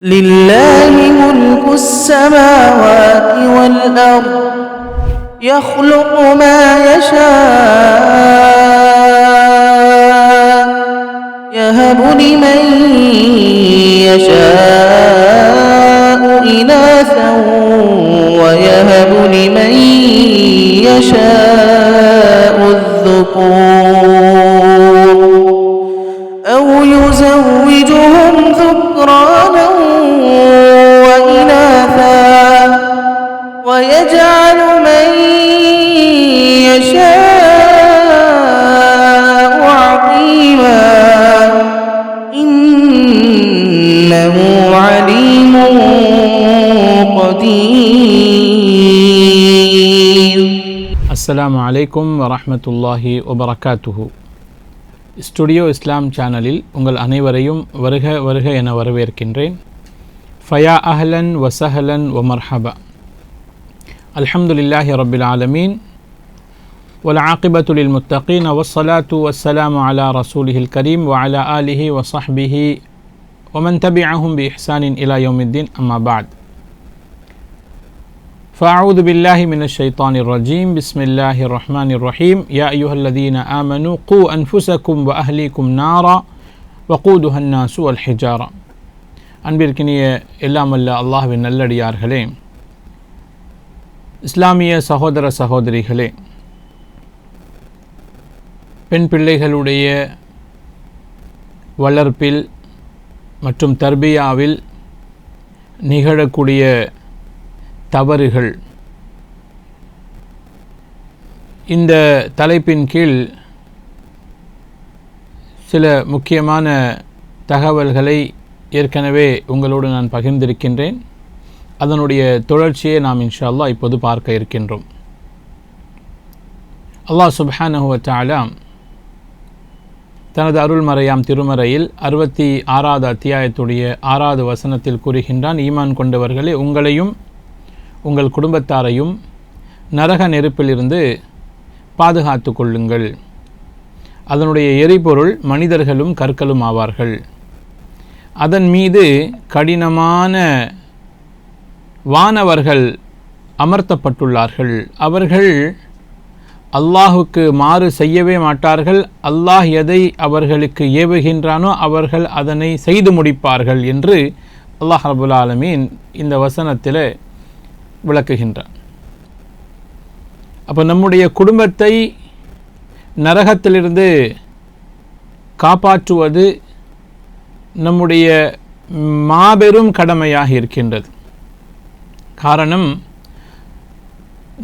لله ملك السماوات والأرض يخلق ما يشاء يهب لمن يشاء إناثا ويهب لمن يشاء الذكور أو يزوجهم ذكرانا وإناثا ويجعل من يشاء عقيما إنه عليم قدير. السلام عليكم ورحمة الله وبركاته. Studio இஸ்லாம் சேனலில் உங்கள் அனைவரையும் வருக வருக என வரவேற்கின்றேன். ஃபயா அஹ்லன் வசஹலன் வமர்ஹபா. அல்ஹம்துலில்லாஹி ரப்பில் ஆலமீன் வல் ஆகிபத்து லில் முத்தகீன் வஸ்ஸலாத்து வஸ்ஸலாமு அலா ரசூலிஹில் கரீம் வ அலா ஆலிஹி வ ஸஹ்பிஹி வ மன் தபிஅஹும் பி இஹ்சானின் இலா யௌமித்தீன். அம்மா பஅத். فأعوذ بالله من الشيطان الرجيم. بسم الله الرحمن الرحيم. يا أيها الذين آمنوا قوا أنفسكم وأهليكم نارا وقودها الناس والحجارة. அன்பிற்கினிய எல்லாம் வல்ல அல்லாஹ்வின் நல்லடியார்களே, இஸ்லாமிய சகோதர சகோதரிகளே, பெண் பிள்ளைகளுடைய வளர்ப்பில் மற்றும் தர்பியாவில் நிகழக்கூடிய தவறுகள், இந்த தலைப்பின் கீழ் சில முக்கியமான தகவல்களை ஏற்கனவே உங்களோடு நான் பகிர்ந்திருக்கின்றேன். அதனுடைய தொடர்ச்சியை நாம் இன்ஷா அல்லாஹ் இப்போது பார்க்க இருக்கின்றோம். அல்லாஹ் சுப்ஹானஹு வ தஆலா தனது அருள்மறையாம் திருமறையில் 66வது அத்தியாயத்துடைய 6வது வசனத்தில் கூறுகின்றான், ஈமான் கொண்டவர்களே, உங்களையும் உங்கள் குடும்பத்தாரையும் நரக நெருப்பிலிருந்து பாதுகாத்து கொள்ளுங்கள். அதனுடைய எரிபொருள் மனிதர்களும் கற்களும் ஆவார்கள். அதன் மீது கடினமான வானவர்கள் அமர்த்தப்பட்டுள்ளார்கள். அவர்கள் அல்லாஹுக்கு மாறு செய்யவே மாட்டார்கள். அல்லாஹ் எதை அவர்களுக்கு ஏவுகின்றானோ அவர்கள் அதனை செய்து முடிப்பார்கள் என்று அல்லாஹ் ரப்புல் ஆலமீன் இந்த வசனத்தில் விளக்குகின்றான். அப்போ நம்முடைய குடும்பத்தை நரகத்திலிருந்து காப்பாற்றுவது நம்முடைய மாபெரும் கடமையாக இருக்கின்றது. காரணம்,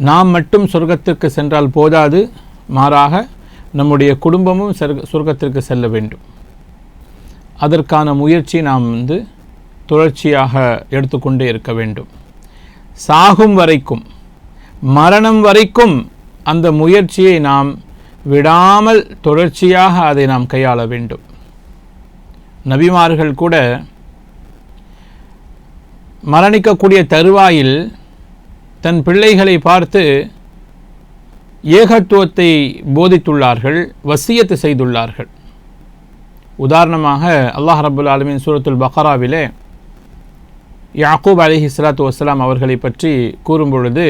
நாம் மட்டும் சொர்க்கத்திற்கு சென்றால் போதாது, மாறாக நம்முடைய குடும்பமும் சொர்க்கத்திற்கு செல்ல வேண்டும். அதற்கான முயற்சி நாம் தொடர்ச்சியாக எடுத்துக்கொண்டே இருக்க வேண்டும். சாகும் வரைக்கும், மரணம் வரைக்கும் அந்த முயற்சியை நாம் விடாமல் தொடர்ச்சியாக அதை நாம் கையாள வேண்டும். நபிமார்கள் கூட மரணிக்கக்கூடிய தருவாயில் தன் பிள்ளைகளை பார்த்து ஏகத்துவத்தை போதித்துள்ளார்கள், வசியத்து செய்துள்ளார்கள். உதாரணமாக அல்லாஹ் ரப்புல் ஆலமீன் சூரத்துல் பக்ராவிலே யாக்கூப் அலைஹிஸ்ஸலாத்து வஸ்ஸலாம் அவர்களை பற்றி கூறும் பொழுது,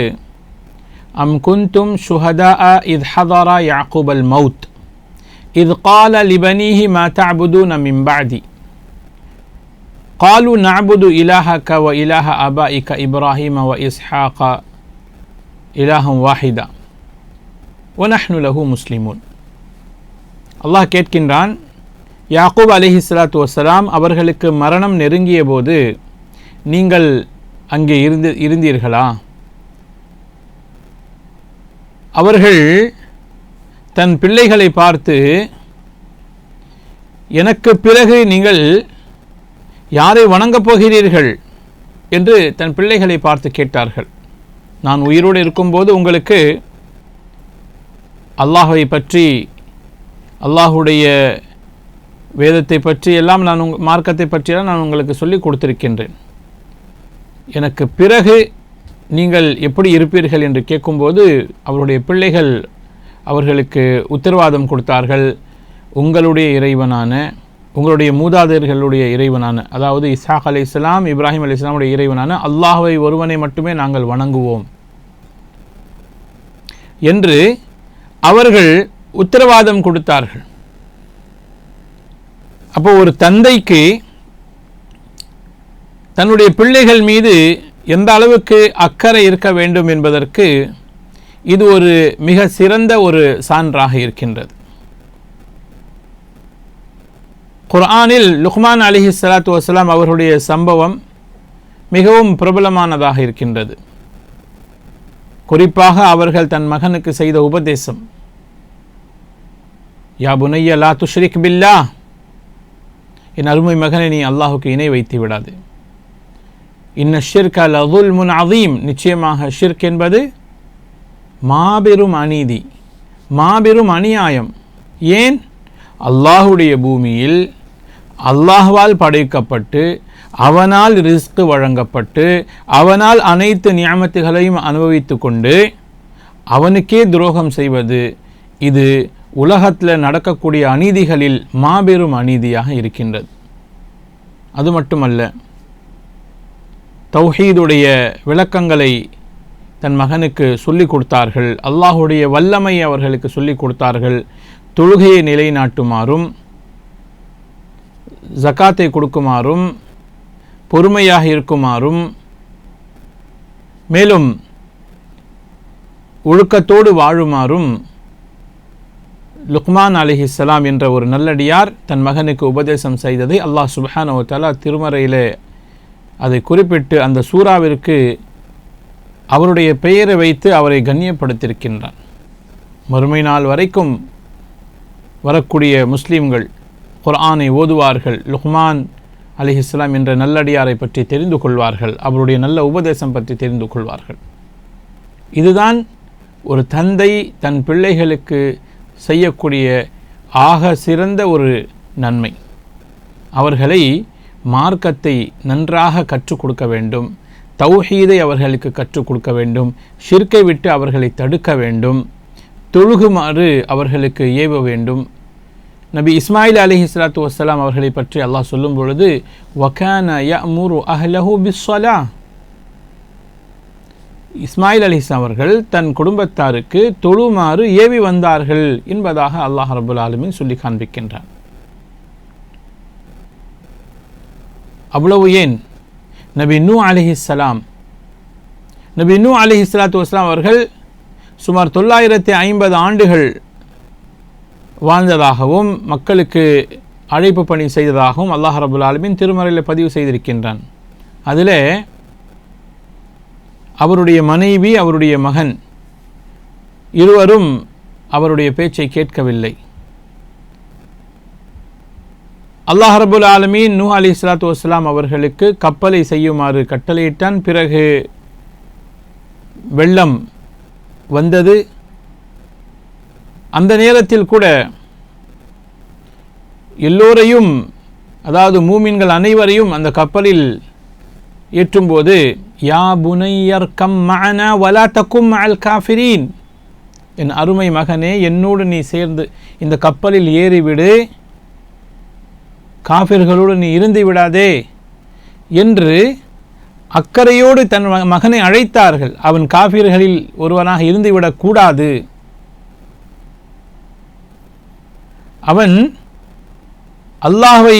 அம் குந்தும் ஷுஹதாஅ இத் ஹதர யாக்கூபல் மௌத் இத் கால லிபனீஹி மா தஅபுதூன மின் பஅதி காலு நஅபுது இலாஹக வ இலாஹ ஆபாஇக இப்ராஹீம வ இஸ்ஹாக இலாஹம் வாஹிதா வ நஹ்னு லஹு முஸ்லிமூன். அல்லாஹ் கேட்கின்றான், யாக்கூப் அலைஹிஸ்ஸலாத்து வஸ்ஸலாம் அவர்களுக்கு மரணம் நெருங்கிய போது நீங்கள் அங்கே இருந்தீர்களா? அவர்கள் தன் பிள்ளைகளை பார்த்து, எனக்கு பிறகு நீங்கள் யாரை வணங்கப் போகிறீர்கள் என்று தன் பிள்ளைகளை பார்த்து கேட்டார்கள். நான் உயிரோடு இருக்கும்போது உங்களுக்கு அல்லாஹை பற்றி, அல்லாஹுடைய வேதத்தை பற்றி எல்லாம், நான் மார்க்கத்தை பற்றியெல்லாம் நான் உங்களுக்கு சொல்லி கொடுத்திருக்கின்றேன். எனக்கு பிறகு நீங்கள் எப்படி இருப்பீர்கள் என்று கேட்கும்போது அவருடைய பிள்ளைகள் அவர்களுக்கு உத்தரவாதம் கொடுத்தார்கள், உங்களுடைய இறைவனான உங்களுடைய மூதாதையர்களுடைய இறைவனான, அதாவது இஸ்ஹாக் அலைஹிஸ்ஸலாம், இப்ராஹிம் அலைஹிஸ்ஸலாமுடைய இறைவனான அல்லாஹ்வை ஒருவனை மட்டுமே நாங்கள் வணங்குவோம் என்று அவர்கள் உத்தரவாதம் கொடுத்தார்கள். அப்போ ஒரு தந்தைக்கு தன்னுடைய பிள்ளைகள் மீது எந்த அளவுக்கு அக்கறை இருக்க வேண்டும் என்பதற்கு இது ஒரு மிக சிறந்த ஒரு சான்றாக இருக்கின்றது. குர்ஆனில் லுக்மான் அலைஹிஸ்ஸலாத்து வஸ்ஸலாம் அவர்களுடைய சம்பவம் மிகவும் பிரபலமானதாக இருக்கின்றது. குறிப்பாக அவர்கள் தன் மகனுக்கு செய்த உபதேசம், யா புனைய லா துஷ்ரிக் பில்லாஹ், என் அருமை மகனை நீ அல்லாஹுக்கு இணை வைத்து விடாது. இன்ன ஷிர்க லதுல்முன் அதீம், நிச்சயமாக ஷிர்க் என்பது மாபெரும் அநீதி, மாபெரும் அநியாயம். ஏன்? அல்லாஹுடைய பூமியில் அல்லாஹ்வால் படைக்கப்பட்டு அவனால் ரிஸ்க் வழங்கப்பட்டு அவனால் அனைத்து நியாமத்துகளையும் அனுபவித்து கொண்டு அவனுக்கே துரோகம் செய்வது, இது உலகத்தில் நடக்கக்கூடிய அநீதிகளில் மாபெரும் அநீதியாக இருக்கின்றது. அது மட்டுமல்ல, தௌஹீதுடைய விளக்கங்களை தன் மகனுக்கு சொல்லிக் கொடுத்தார்கள். அல்லாஹுடைய வல்லமையை அவர்களுக்கு சொல்லிக் கொடுத்தார்கள். தொழுகையை நிலைநாட்டுமாறும், ஜகாத்தை கொடுக்குமாறும், பொறுமையாக இருக்குமாறும், மேலும் ஒழுக்கத்தோடு வாழுமாறும் லுக்மான் அலைஹிஸ்ஸலாம் என்ற ஒரு நல்லடியார் தன் மகனுக்கு உபதேசம் செய்ததை அல்லாஹ் சுப்ஹானஹு வ தஆலா திருமறையிலே அதை குறிப்பிட்டு அந்த சூறாவிற்கு அவருடைய பெயரை வைத்து அவரை கண்ணியப்படுத்தியிருக்கின்றான். மறுமை நாள் வரைக்கும் வரக்கூடிய முஸ்லீம்கள் குர்ஆனை ஓதுவார்கள், லுக்மான் அலைஹிஸ்ஸலாம் என்ற நல்லடியாரை பற்றி தெரிந்து கொள்வார்கள், அவருடைய நல்ல உபதேசம் பற்றி தெரிந்து கொள்வார்கள். இதுதான் ஒரு தந்தை தன் பிள்ளைகளுக்கு செய்யக்கூடிய ஆக சிறந்த ஒரு நன்மை. அவர்களை மார்க்கத்தை நன்றாக கற்றுக் கொடுக்க வேண்டும், தௌஹீதை அவர்களுக்கு கற்றுக் கொடுக்க வேண்டும், ஷிர்க்கை விட்டு அவர்களை தடுக்க வேண்டும், தொழுகுமாறு அவர்களுக்கு ஏவ வேண்டும். நபி இஸ்மாயில் அலைஹிஸ்ஸலாத்து வஸ்ஸலாம் அவர்களை பற்றி அல்லாஹ் சொல்லும் பொழுது, வகான யஅமுரு அஹ்லஹு பிஸ்ஸலாஹ், இஸ்மாயில் அலைஹிஸ்ஸலாம் அவர்கள் தன் குடும்பத்தாருக்கு தொழுமாறு ஏவி வந்தார்கள் என்பதாக அல்லாஹ் ரப்பல் ஆலமீன் சொல்லி காண்பிக்கின்றான். அவ்வளவு ஏன், நபி நூ அலைஹிஸ்ஸலாம், நபி நூ அலைஹிஸ்ஸலாத்து வஸ்ஸலாம் அவர்கள் சுமார் 950 ஆண்டுகள் வாழ்ந்ததாகவும் மக்களுக்கு அழைப்பு பணி செய்ததாகவும் அல்லாஹ் ரப்பல் ஆலமீன் திருமறையில் பதிவு செய்திருக்கின்றான். அதில் அவருடைய மனைவி, அவருடைய மகன் இருவரும் அவருடைய பேச்சை கேட்கவில்லை. அல்லாஹ் ரப்பல் ஆலமீன் நூஹ் அலைஹிஸ்ஸலாத்து வஸ்ஸலாம் அவர்களுக்கு கப்பலை செய்யுமாறு கட்டளையிட்டான். பிறகு வெள்ளம் வந்தது. அந்த நேரத்தில் கூட எல்லோரையும், அதாவது மூமின்கள் அனைவரையும் அந்த கப்பலில் ஏற்றும்போது, யா புனையர்கம் மஅனா வலா தகும் மஅல் காஃபிரீன், என் அருமை மகனே என்னோடு நீ சேர்ந்து இந்த கப்பலில் ஏறிவிடு, காஃபிர்களோடு நீ இருந்து விடாதே என்று அக்கறையோடு தன் மகனை அழைத்தார்கள். அவன் காஃபிர்களில் ஒருவனாக இருந்துவிடக்கூடாது, அவன் அல்லாஹ்வை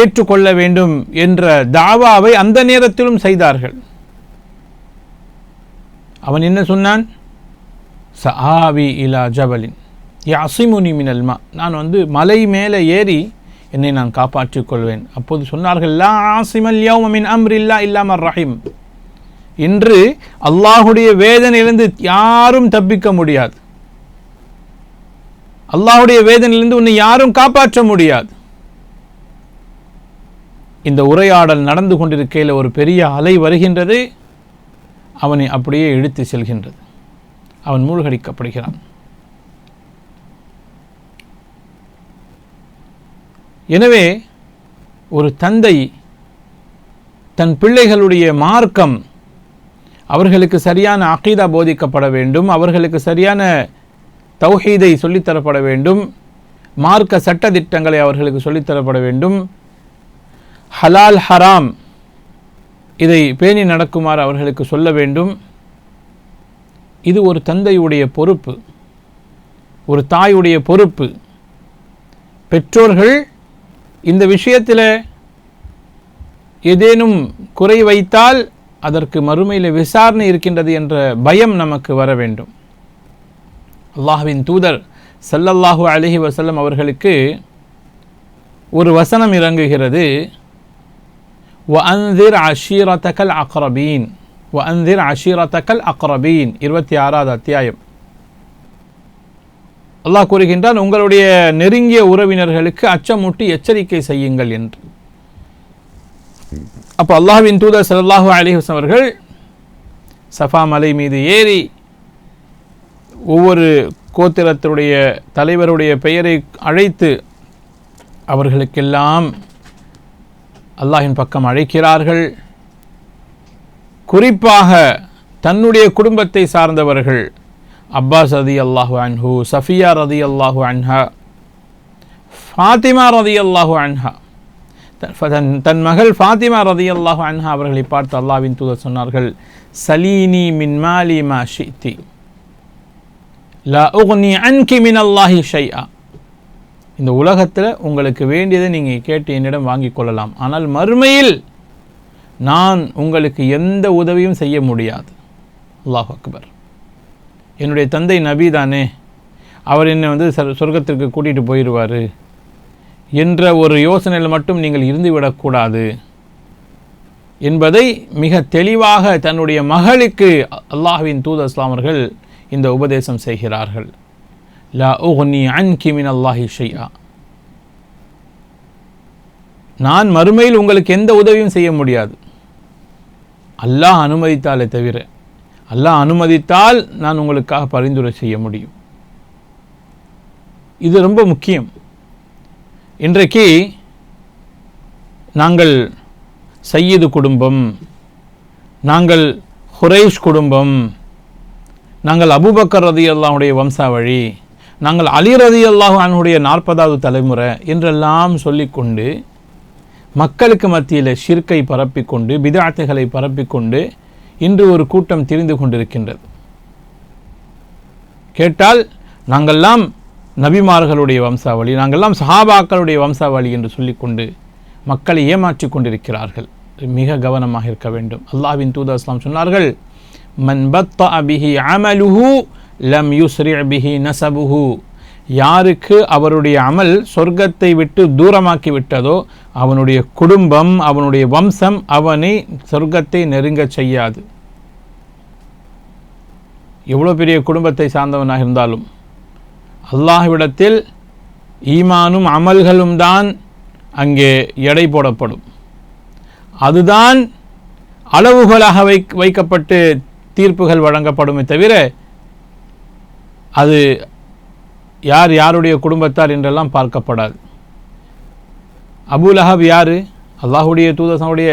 ஏற்றுக்கொள்ள வேண்டும் என்ற தாவாவை அந்த நேரத்திலும் செய்தார்கள். அவன் என்ன சொன்னான்? சஆவி இலா ஜபலின் யாசிமுனி மினல் மா, நான் மலை மேலே ஏறி என்னை நான் காப்பாற்றிக் கொள்வேன். அப்போது சொன்னார்கள், லா ஆசிமல் யௌம மின் அம்ரில்லா இல்லா மர் ரஹீம், இன்று அல்லாஹுடைய வேதனையிலிருந்து யாரும் தப்பிக்க முடியாது, அல்லாஹுடைய வேதனையிலிருந்து உன்னை யாரும் காப்பாற்ற முடியாது. இந்த உரையாடல் நடந்து கொண்டிருக்கையில் ஒரு பெரிய அலை வருகின்றது, அவனை அப்படியே இழுத்து செல்கின்றது, அவன் மூழ்கடிக்கப்படுகிறான். எனவே ஒரு தந்தை தன் பிள்ளைகளுடைய மார்க்கம், அவர்களுக்கு சரியான அகீதா போதிக்கப்பட வேண்டும், அவர்களுக்கு சரியான தௌஹீதை சொல்லித்தரப்பட வேண்டும், மார்க்க சட்ட திட்டங்களை அவர்களுக்கு சொல்லித்தரப்பட வேண்டும். ஹலால் ஹராம் இதை பேணி நடக்குமாறு அவர்களுக்கு சொல்ல வேண்டும். இது ஒரு தந்தையுடைய பொறுப்பு, ஒரு தாயுடைய பொறுப்பு. பெற்றோர்கள் இந்த விஷயத்தில் ஏதேனும் குறை வைத்தால் அதற்கு மறுமையில் விசாரணை இருக்கின்றது என்ற பயம் நமக்கு வர வேண்டும். அல்லாஹ்வின் தூதர் ஸல்லல்லாஹு அலைஹி வஸல்லம் அவர்களுக்கு ஒரு வசனம் இறங்குகிறது. வஅன்திர் அஷீரத்தகல் அக்ரபீன், வஅன்திர் அஷீரத்தகல் அக்ரபீன், 26வது அத்தியாயம். அல்லாஹ் கூறுகின்றான், உங்களுடைய நெருங்கிய உறவினர்களுக்கு அச்சமூட்டி எச்சரிக்கை செய்யுங்கள் என்று. அப்போ அல்லாஹ்வின் தூதர் ஸல்லல்லாஹு அலைஹி வஸல்லம் அவர்கள் சஃபா மலை மீது ஏறி ஒவ்வொரு கோத்திரத்தினுடைய தலைவருடைய பெயரை அழைத்து அவர்களுக்கெல்லாம் அல்லாஹ்வின் பக்கம் அழைக்கிறார்கள். குறிப்பாக தன்னுடைய குடும்பத்தை சார்ந்தவர்கள் அப்பாஸ் ரதியல்லாஹு அன்ஹு, சஃபியா ரதியல்லாஹு அன்ஹா, ஃபாத்திமா ரதியல்லாஹு அன்ஹா, தன் மகள் ஃபாத்திமா ரதியல்லாஹு அன்ஹா அவர்களை பார்த்து அல்லாஹ்வின் தூதர் சொன்னார்கள், சலீனி மின் மாலி மா ஷித்தி லா உக்னி அன்கி மின் அல்லாஹி ஷைஆ. இந்த உலகத்தில் உங்களுக்கு வேண்டியதை நீங்கள் கேட்டு என்னிடம் வாங்கிக் கொள்ளலாம், ஆனால் மறுமையில் நான் உங்களுக்கு எந்த உதவியும் செய்ய முடியாது. அல்லாஹ் அக்பர். என்னுடைய தந்தை நபி தானே, அவர் என்னை சொர்க்கத்திற்கு கூட்டிகிட்டு போயிடுவார் என்ற ஒரு யோசனையில் மட்டும் நீங்கள் இருந்துவிடக்கூடாது என்பதை மிக தெளிவாக தன்னுடைய மகளுக்கு அல்லாஹ்வின் தூதர் ஸல்லல்லாஹு அலைஹி வஸல்லம் அவர்கள் இந்த உபதேசம் செய்கிறார்கள். லா உக்னி அன்கி மின் அல்லாஹி ஷைஆ, நான் மறுமையில் உங்களுக்கு எந்த உதவியும் செய்ய முடியாது, அல்லாஹ் அனுமதித்தாலே தவிர. அல்லாஹ் அனுமதித்தால் நான் உங்களுக்காக பரிந்துரை செய்ய முடியும். இது ரொம்ப முக்கியம். இன்றைக்கு நாங்கள் சய்யிது குடும்பம், நாங்கள் குரைஷ் குடும்பம், நாங்கள் அபூபக்கர் ரலியல்லாஹுடைய வம்சாவழி, நாங்கள் அலி ரலியல்லாஹு அன்ஹுடைய 40வது தலைமுறை என்றெல்லாம் சொல்லிக்கொண்டு மக்களுக்கு மத்தியில் ஷிர்கை பரப்பிக்கொண்டு பித்அத்துகளை பரப்பிக்கொண்டு இன்று ஒரு கூட்டம் திரிந்து கொண்டிருக்கின்றது. கேட்டால் நாங்கள்லாம் நபிமார்களுடைய வம்சாவளி, நாங்கள்லாம் சஹாபாக்களுடைய வம்சாவளி என்று சொல்லிக்கொண்டு மக்களை ஏமாற்றி கொண்டிருக்கிறார்கள். மிக கவனமாக இருக்க வேண்டும். அல்லாஹ்வின் தூதர் ஸல்லல்லாஹு அலைஹி வஸல்லம் சொன்னார்கள், மன் பத்தஅ பிஹி அமலுஹு லம் யுஸ்ரி' பிஹி நஸபுஹு. யாருக்கு அவருடைய அமல் சொர்க்கத்தை விட்டு தூரமாக்கி விட்டதோ அவனுடைய குடும்பம், அவனுடைய வம்சம் அவனை சொர்க்கத்தை நெருங்க செய்யாது. எவ்வளோ பெரிய குடும்பத்தை சார்ந்தவனாக இருந்தாலும் அல்லாஹ்விடத்தில் ஈமானும் அமல்களும் தான் அங்கே எடை போடப்படும். அதுதான் அளவுகளாக வைக்கப்பட்டு தீர்ப்புகள் வழங்கப்படுமே தவிர அது யார் யாருடைய குடும்பத்தார் என்றெல்லாம் பார்க்கப்படாது. அபூ லஹப் யார்? அல்லாஹுடைய தூதருடைய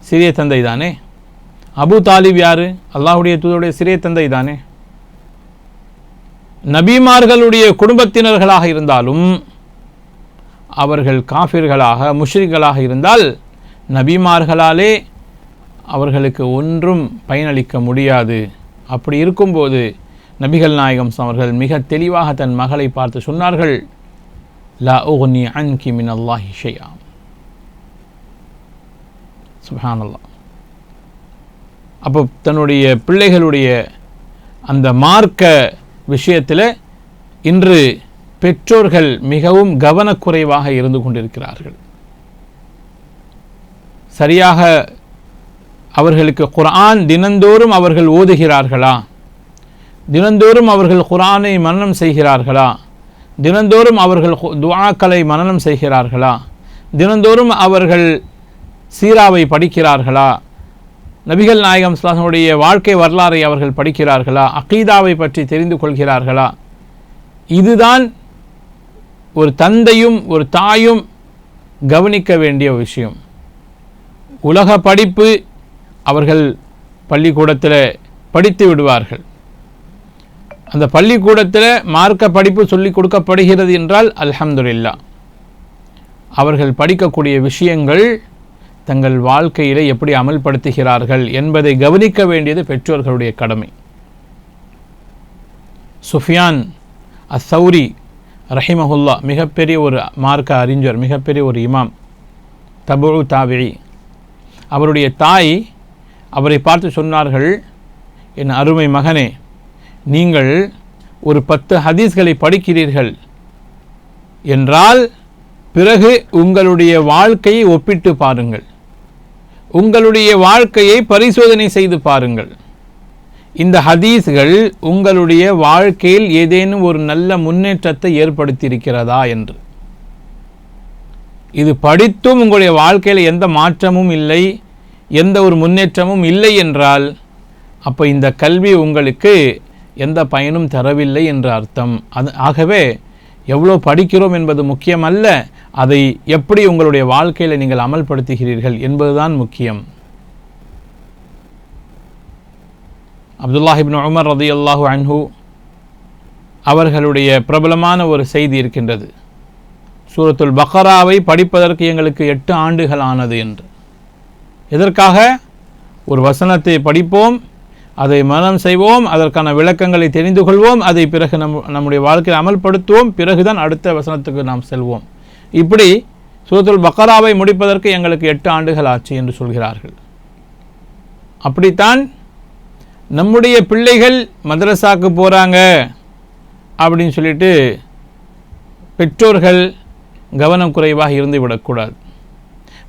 சிறிய தந்தை தானே. அபூ தாலிப் யார்? அல்லாஹுடைய தூதருடைய சிறிய தந்தை தானே. நபிமார்களுடைய குடும்பத்தினர்களாக இருந்தாலும் அவர்கள் காஃபிர்களாக முஷ்ரிக்களாக இருந்தால் நபிமார்களாலே அவர்களுக்கு ஒன்றும் பயனளிக்க முடியாது. அப்படி இருக்கும்போது நபிகள் நாயகம் அவர்கள் மிக தெளிவாக தன் மகளை பார்த்து சொன்னார்கள், லா உக்னி அன்கி மின் அல்லாஹி ஷைஆ. சுப்ஹானல்லாஹ். அப்போ தன்னுடைய பிள்ளைகளுடைய அந்த மார்க்க விஷயத்தில் இன்று பெற்றோர்கள் மிகவும் கவனக்குறைவாக இருந்து கொண்டிருக்கிறார்கள். சரியாக அவர்களுக்கு குர்ஆன் தினந்தோறும் அவர்கள் ஓதுகிறார்களா? தினந்தோறும் அவர்கள் குர்ஆனை மனனம் செய்கிறார்களா? தினந்தோறும் அவர்கள் துஆக்களை மனனம் செய்கிறார்களா? தினந்தோறும் அவர்கள் சீராவை படிக்கிறார்களா? நபிகள் நாயகம் ஸல்லல்லாஹு அலைஹி வஸல்லம் வாழ்க்கை வரலாறை அவர்கள் படிக்கிறார்களா? அகீதாவை பற்றி தெரிந்து கொள்கிறார்களா? இதுதான் ஒரு தந்தையும் ஒரு தாயும் கவனிக்க வேண்டிய விஷயம். உலக படிப்பு அவர்கள் பள்ளிக்கூடத்தில் படித்து விடுவார்கள். அந்த பள்ளிக்கூடத்தில் மார்க்க படிப்பு சொல்லிக் கொடுக்கப்படுகிறது என்றால் அல்ஹம்துலில்லாஹ். அவர்கள் படிக்கக்கூடிய விஷயங்கள் தங்கள் வாழ்க்கையிலே எப்படி அமல்படுத்துகிறார்கள் என்பதை கவனிக்க வேண்டியது பெற்றோர்களுடைய கடமை. சுஃபியான் அஸ்-சௌரி ரஹிமஹுல்லா மிகப்பெரிய ஒரு மார்க்க அறிஞர், மிகப்பெரிய ஒரு இமாம், தபுஉ தாபிஇ. அவருடைய தாய் அவரை பார்த்து சொன்னார்கள், என் அருமை மகனே, நீங்கள் ஒரு 10 ஹதீஸ்களை படிக்கிறீர்கள் என்றால் பிறகு உங்களுடைய வாழ்க்கையை ஒப்பிட்டு பாருங்கள், உங்களுடைய வாழ்க்கையை பரிசோதனை செய்து பாருங்கள். இந்த ஹதீஸ்கள் உங்களுடைய வாழ்க்கையில் ஏதேனும் ஒரு நல்ல முன்னேற்றத்தை ஏற்படுத்தியிருக்கிறதா என்று. இது படித்தும் உங்களுடைய வாழ்க்கையில் எந்த மாற்றமும் இல்லை, எந்த ஒரு முன்னேற்றமும் இல்லை என்றால் அப்போ இந்த கல்வி உங்களுக்கு எந்த பயனும் தரவில்லை என்ற அர்த்தம். ஆகவே எவ்வளோ படிக்கிறோம் என்பது முக்கியமல்ல, அதை எப்படி உங்களுடைய வாழ்க்கையில் நீங்கள் அமல்படுத்துகிறீர்கள் என்பதுதான் முக்கியம். அப்துல்லாஹ் இப்னு உமர் ரலியல்லாஹு அன்ஹு அவர்களுடைய பிரபலமான ஒரு செய்தி இருக்கின்றது. சூரத்துல் பக்ராவை படிப்பதற்கு எங்களுக்கு 8 ஆண்டுகள் ஆனது என்று. எதற்காக? ஒரு வசனத்தை படிப்போம், அதை மனனம் செய்வோம், அதற்கான விளக்கங்களை தெரிந்து கொள்வோம், அதை பிறகு நம்முடைய வாழ்க்கையில் அமல்படுத்துவோம், பிறகுதான் அடுத்த வசனத்துக்கு நாம் செல்வோம். இப்படி சூரத்துல் பக்ராவை முடிப்பதற்கு எங்களுக்கு 8 ஆண்டுகள் ஆச்சு என்று சொல்கிறார்கள். அப்படித்தான் நம்முடைய பிள்ளைகள் மதரசாக்கு போகிறாங்க அப்படின்னு சொல்லிட்டு பெற்றோர்கள் கவனம் குறைவாக இருந்து விடக்கூடாது.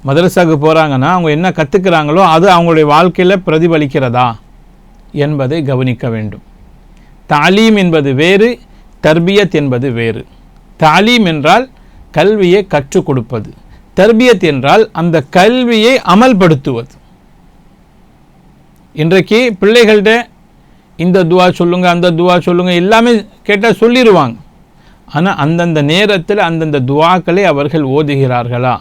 மதரசாக்கு போகிறாங்கன்னா அவங்க என்ன கற்றுக்கிறாங்களோ அது அவங்களுடைய வாழ்க்கையில் பிரதிபலிக்கிறதா என்பதை கவனிக்க வேண்டும். தாலீம் என்பது வேறு, தர்பியத் என்பது வேறு. தாலீம் என்றால் கல்வியை கற்றுக் கொடுப்பது, தர்பியத் என்றால் அந்த கல்வியை அமல்படுத்துவது. இன்றைக்கு பிள்ளைகள்கிட்ட இந்த துவா சொல்லுங்க, அந்த துவா சொல்லுங்க, எல்லாமே கேட்டால் சொல்லிடுவாங்க. ஆனால் அந்தந்த நேரத்தில் அந்தந்த துவாக்களை அவர்கள் ஓதுகிறார்களா?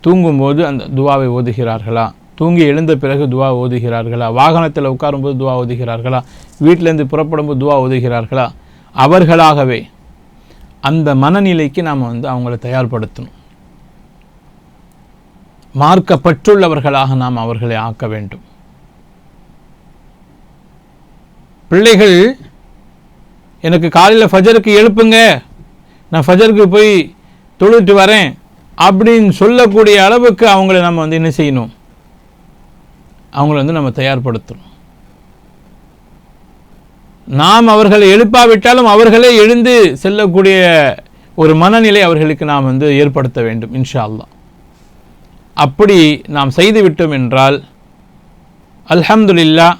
தூங்கும்போது அந்த துவாவை ஓதுகிறார்களா? தூங்கி எழுந்த பிறகு துவா ஓதுகிறார்களா? வாகனத்தில் உட்காரும்போது துவா ஓதுகிறார்களா? வீட்டிலேருந்து புறப்படும்போது துவா ஓதுகிறார்களா? அவர்களாகவே அந்த மனநிலைக்கு நாம் அவங்கள தயார்படுத்தணும். மார்க்கப்பற்றுள்ளவர்களாக நாம் அவர்களை ஆக்க வேண்டும். பிள்ளைகள் எனக்கு காலையில் ஃபஜருக்கு எழுப்புங்க, நான் ஃபஜருக்கு போய் தொழுட்டு வரேன் அப்படின்னு சொல்லக்கூடிய அளவுக்கு அவங்கள நம்ம என்ன செய்யணும்? அவங்கள நம்ம தயார்படுத்தணும். நாம் அவர்களை எழுப்பாவிட்டாலும் அவர்களே எழுந்து செல்லக்கூடிய ஒரு மனநிலை அவர்களுக்கு நாம் ஏற்படுத்த வேண்டும் இன்ஷா அல்லாஹ். அப்படி நாம் செய்துவிட்டோம் என்றால் அல்ஹம்துலில்லாஹ்,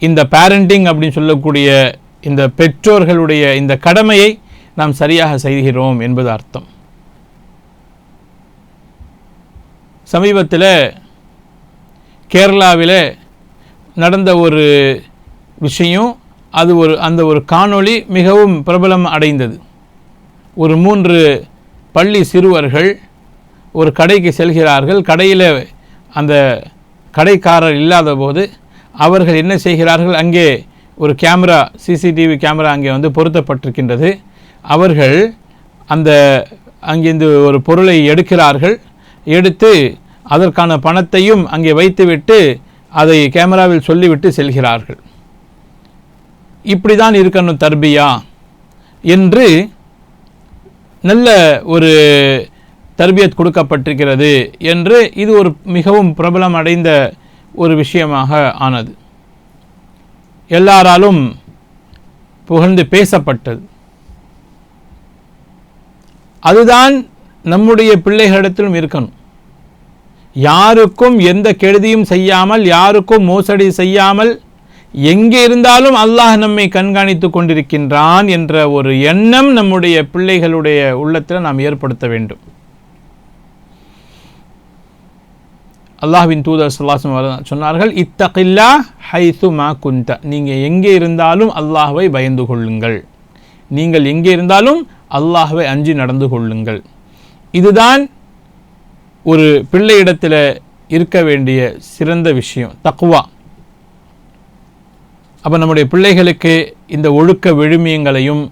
இந்த பேரண்டிங் அப்படின்னு சொல்லக்கூடிய இந்த பெற்றோர்களுடைய இந்த கடமையை நாம் சரியாக செய்கிறோம் என்பது அர்த்தம். சமீபத்தில் கேரளாவில் நடந்த ஒரு விஷயம், அது அந்த ஒரு காணொளி மிகவும் பிரபலம் அடைந்தது. ஒரு 3 பள்ளி சிறுவர்கள் ஒரு கடைக்கு செல்கிறார்கள். கடையில் அந்த கடைக்காரர் இல்லாத போது அவர்கள் என்ன செய்கிறார்கள்? அங்கே ஒரு கேமரா, சிசிடிவி கேமரா அங்கே பொருத்தப்பட்டிருக்கின்றது. அவர்கள் அங்கேருந்து ஒரு பொருளை எடுக்கிறார்கள். எடுத்து அதற்கான பணத்தையும் அங்கே வைத்துவிட்டு அதை கேமராவில் சொல்லிவிட்டு செல்கிறார்கள். இப்படி தான் இருக்கணும் தர்பியா என்று நல்ல ஒரு தர்பியத் கொடுக்கப்பட்டிருக்கிறது என்று இது ஒரு மிகவும் பிரபலம் அடைந்த ஒரு விஷயமாக ஆனது. எல்லாராலும் புகழ்ந்து பேசப்பட்டது. அதுதான் நம்முடைய பிள்ளைகளிடத்திலும் இருக்கணும். யாருக்கும் எந்த கெடுதியும் செய்யாமல், யாருக்கும் மோசடி செய்யாமல், எங்கே இருந்தாலும் அல்லாஹ் நம்மை கண்காணித்து கொண்டிருக்கின்றான் என்ற ஒரு எண்ணம் நம்முடைய பிள்ளைகளுடைய உள்ளத்தில் நாம் ஏற்படுத்த வேண்டும். அல்லாஹ்வின் தூதர் ஸல்லல்லாஹு அலைஹி வஸல்லம் சொன்னார்கள், இத்தகில்லாஹ் ஹைது மா குன்த, நீங்கள் எங்கே இருந்தாலும் அல்லாஹ்வை பயந்து கொள்ளுங்கள், நீங்கள் எங்கே இருந்தாலும் அல்லாஹ்வை அஞ்சி நடந்து கொள்ளுங்கள். இதுதான் ஒரு பிள்ளையிடத்தில் இருக்க வேண்டிய சிறந்த விஷயம், தக்வா. அப்போ நம்முடைய பிள்ளைகளுக்கு இந்த ஒழுக்க விழுமியங்களையும்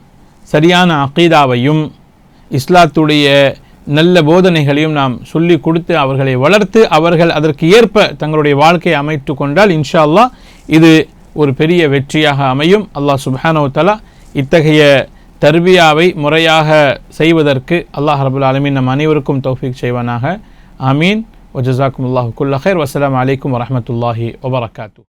சரியான அகீதாவையும் இஸ்லாத்துடைய நல்ல போதனைகளையும் நாம் சொல்லி கொடுத்து அவர்களை வளர்த்து அவர்கள் அதற்கு ஏற்ப தங்களுடைய வாழ்க்கையை அமைத்து கொண்டால் இன்ஷா அல்லாஹ் இது ஒரு பெரிய வெற்றியாக அமையும். அல்லாஹ் சுப்ஹானஹு வ தஆலா இத்தகைய தர்பியாவை முறையாக செய்வதற்கு அல்லாஹ் ரப்பல் ஆலமீன் நம் அனைவருக்கும் தௌஃபீக் செய்வானாக. ஆமீன். வஜஸாக்குமுல்லாஹு குல்ல கைர். வஸ்ஸலாமு அலைக்கும் வரஹ்மத்துல்லாஹி வபரகாத்துஹு.